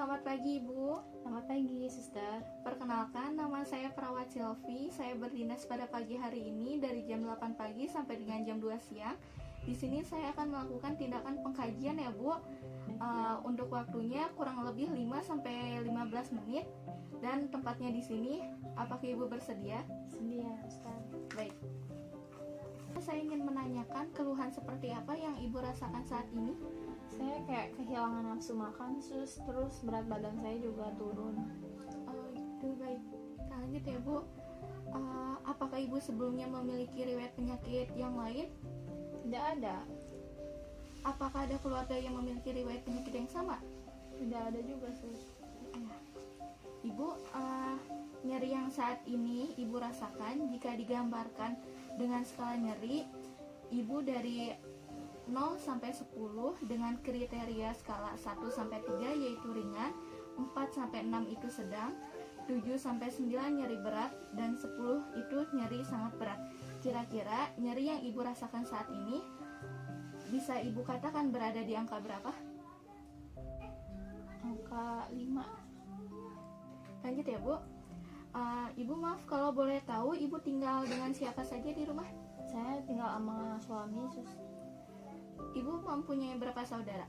Selamat pagi Ibu. Selamat pagi, Suster. Perkenalkan, nama saya Perawat Silvi. Saya berdinas pada pagi hari ini dari jam 8 pagi sampai dengan jam 2 siang. Di sini saya akan melakukan tindakan pengkajian ya Bu. Untuk waktunya kurang lebih 5 sampai 15 menit dan tempatnya di sini. Apakah Ibu bersedia? Sedia, Suster. Baik. Saya ingin menanyakan keluhan seperti apa yang Ibu rasakan saat ini? Saya kayak kehilangan nafsu makan, Sus. Terus berat badan saya juga turun. Oh itu baik. Lanjut ya Bu. Apakah Ibu sebelumnya memiliki riwayat penyakit yang lain? Tidak ada. Apakah ada keluarga yang memiliki riwayat penyakit yang sama? Tidak ada juga, Sus. Ibu, nyeri yang saat ini Ibu rasakan jika digambarkan dengan skala nyeri, Ibu dari 0 sampai 10 dengan kriteria skala 1 sampai 3 yaitu ringan, 4 sampai 6 itu sedang, 7 sampai 9 nyeri berat, dan 10 itu nyeri sangat berat. Kira-kira nyeri yang Ibu rasakan saat ini bisa Ibu katakan berada di angka berapa? Angka 5. Lanjut ya Bu. Ibu maaf kalau boleh tahu Ibu tinggal dengan siapa saja di rumah? Saya tinggal sama suami, Sus. Ibu mempunyai berapa saudara?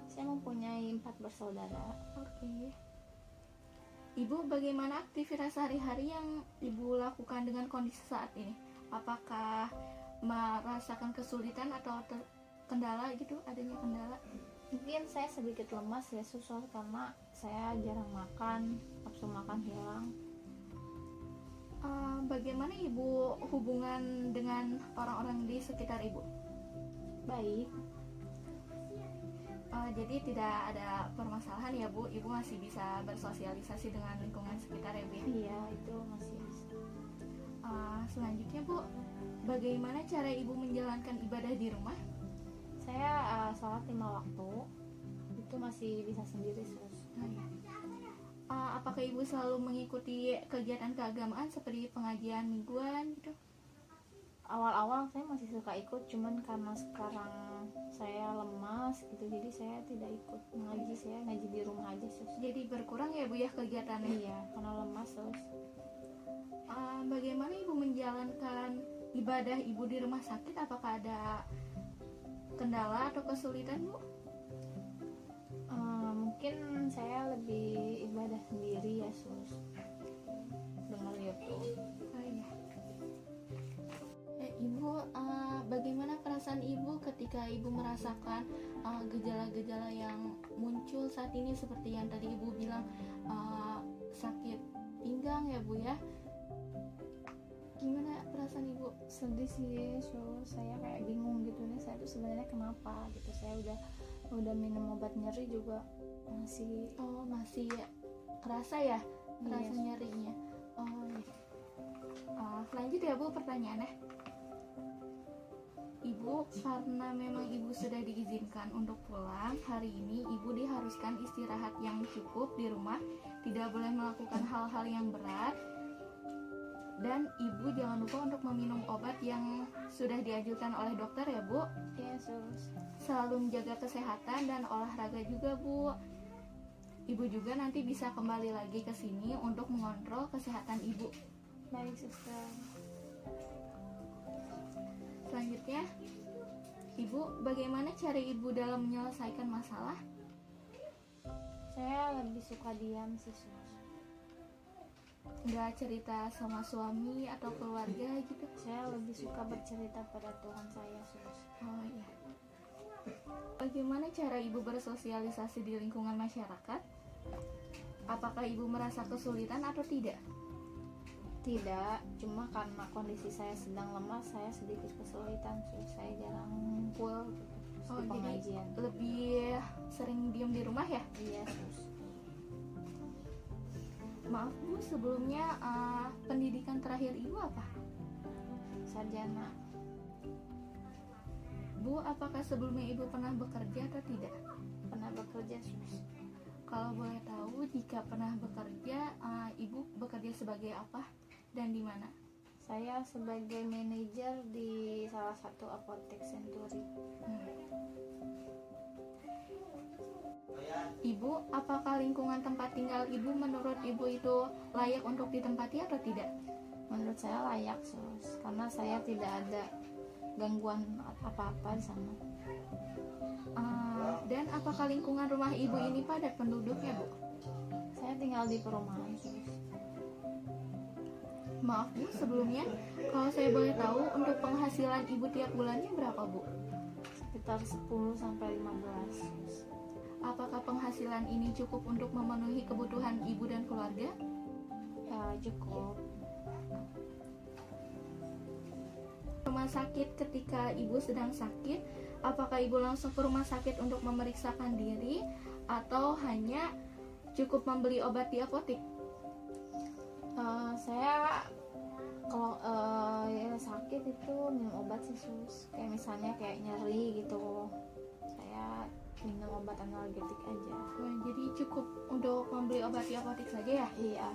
Saya mempunyai 4 bersaudara. Oke. Ibu, bagaimana aktivitas sehari-hari yang Ibu lakukan dengan kondisi saat ini? Apakah merasakan kesulitan atau kendala gitu, adanya kendala? Mungkin saya sedikit lemas ya, Sus, karena saya jarang makan, nafsu makan hilang. Bagaimana Ibu hubungan dengan orang-orang di sekitar Ibu? Baik. Jadi tidak ada permasalahan ya Bu, Ibu masih bisa bersosialisasi dengan lingkungan sekitar ya Bu ya? Iya, itu masih bisa. Selanjutnya Bu, bagaimana cara Ibu menjalankan ibadah di rumah? Saya sholat 5 waktu. Itu masih bisa sendiri, Sus. Apakah Ibu selalu mengikuti kegiatan keagamaan seperti pengajian mingguan gitu? Awal-awal saya masih suka ikut, cuman karena sekarang saya lemas gitu, jadi saya tidak ikut ngaji. Saya ngaji di rumah aja, Sus. Jadi berkurang ya Bu ya kegiatannya? Iya, karena lemas, Sus. Bagaimana Ibu menjalankan ibadah Ibu di rumah sakit? Apakah ada kendala atau kesulitan Bu? Mungkin saya lebih ibadah sendiri ya, Sus, dengar YouTube. Ibu, bagaimana perasaan Ibu ketika Ibu merasakan gejala-gejala yang muncul saat ini seperti yang tadi Ibu bilang sakit pinggang ya Bu ya? Gimana perasaan Ibu? Sedih sih, Sus. Saya kayak bingung gitu nih, saya tuh sebenarnya kenapa gitu. Saya udah minum obat nyeri juga masih kerasa ya rasa Iya. nyerinya. Lanjut ya Bu pertanyaannya. Ibu, karena memang Ibu sudah diizinkan untuk pulang, hari ini Ibu diharuskan istirahat yang cukup di rumah, tidak boleh melakukan hal-hal yang berat, dan Ibu jangan lupa untuk meminum obat yang sudah diajukan oleh dokter ya Bu. Iya, Sus. Selalu menjaga kesehatan dan olahraga juga Bu. Ibu juga nanti bisa kembali lagi ke sini untuk mengontrol kesehatan Ibu. Baik, Suster. Selanjutnya, Ibu, bagaimana cara Ibu dalam menyelesaikan masalah? Saya lebih suka diam sih, Sus. Nggak cerita sama suami atau keluarga gitu? Saya lebih suka bercerita pada Tuhan saya, Sus. Oh iya. Bagaimana cara Ibu bersosialisasi di lingkungan masyarakat? Apakah Ibu merasa kesulitan atau tidak? Tidak, cuma karena kondisi saya sedang lemas, saya sedikit kesulitan, Sus. Saya jarang ngumpul gitu, di pengajian. Jadi lebih sering diem di rumah ya? Iya, Sus. Maaf Bu, sebelumnya pendidikan terakhir Ibu apa? Sarjana. Bu, apakah sebelumnya Ibu pernah bekerja atau tidak? Pernah bekerja, Sus. Kalau boleh tahu, jika pernah bekerja, Ibu bekerja sebagai apa dan di mana? Saya sebagai manajer di salah satu apotek Century. Ibu, apakah lingkungan tempat tinggal ibu menurut ibu itu layak untuk ditempati atau tidak? Menurut saya layak sus, karena saya tidak ada gangguan apa-apa di sana. Dan apakah lingkungan rumah ibu ini padat penduduknya, Bu? Saya tinggal di perumahan sus. Maaf Bu, sebelumnya kalau saya boleh tahu untuk penghasilan ibu tiap bulannya berapa, Bu? Sekitar 10 sampai 15 sus. Apakah penghasilan ini cukup untuk memenuhi kebutuhan ibu dan keluarga? Ya cukup. Rumah sakit ketika ibu sedang sakit, apakah ibu langsung ke rumah sakit untuk memeriksakan diri atau hanya cukup membeli obat di apotek? Saya kalau ya sakit itu minum obat sih sus, kayak misalnya kayak nyeri gitu, saya minum obat analgetik aja. Jadi cukup untuk membeli obat di apotek saja ya? Iya,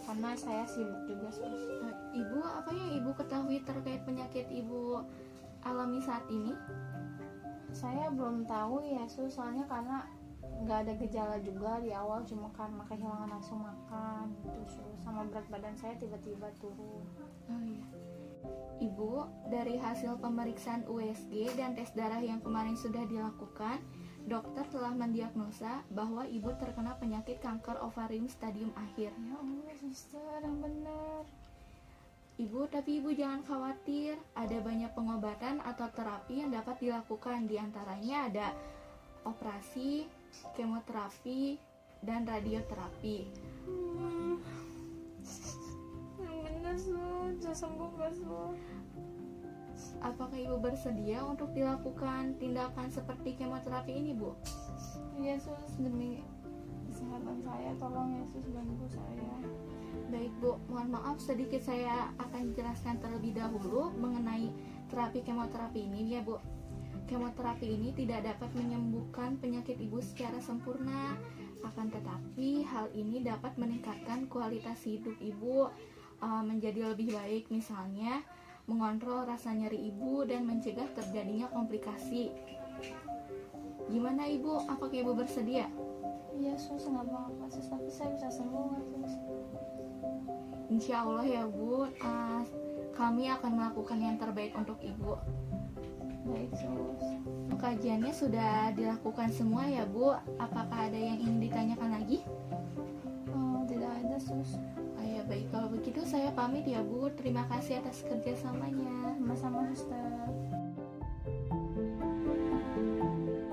karena saya sibuk juga sus. Ibu, apa yang ibu ketahui terkait penyakit ibu alami saat ini? Saya belum tahu ya sus, soalnya karena nggak ada gejala juga di awal, cuma karena kehilangan nafsu makan gitu sus, sama berat badan saya tiba-tiba turun. Oh iya. Ibu, dari hasil pemeriksaan USG dan tes darah yang kemarin sudah dilakukan, dokter telah mendiagnosa bahwa ibu terkena penyakit kanker ovarium stadium akhir. Ya Allah suster, yang benar. Ibu, tapi ibu jangan khawatir, ada banyak pengobatan atau terapi yang dapat dilakukan. Di antaranya ada operasi, kemoterapi, dan radioterapi. Yang benar sus, saya sembuh gak sus? Apakah ibu bersedia untuk dilakukan tindakan seperti kemoterapi ini, Bu? Iya sus, demi kesehatan saya, tolong ya sus, bantu saya. Baik Bu, mohon maaf sedikit saya akan jelaskan terlebih dahulu mengenai terapi kemoterapi ini ya Bu. Kemoterapi ini tidak dapat menyembuhkan penyakit ibu secara sempurna, akan tetapi hal ini dapat meningkatkan kualitas hidup ibu menjadi lebih baik, misalnya mengontrol rasa nyeri ibu dan mencegah terjadinya komplikasi. Gimana ibu? Apakah ibu bersedia? Iya sus, nggak apa-apa sus, tapi saya bisa sembuh nggak sus? Insya Allah ya Bu, kami akan melakukan yang terbaik untuk ibu. Baik sus. Kajiannya sudah dilakukan semua ya Bu. Apakah ada yang ingin ditanyakan lagi? Tidak ada sus. Oh ya baik, kalau begitu saya pamit ya Bu. Terima kasih atas kerjasamanya. Sama-sama suster.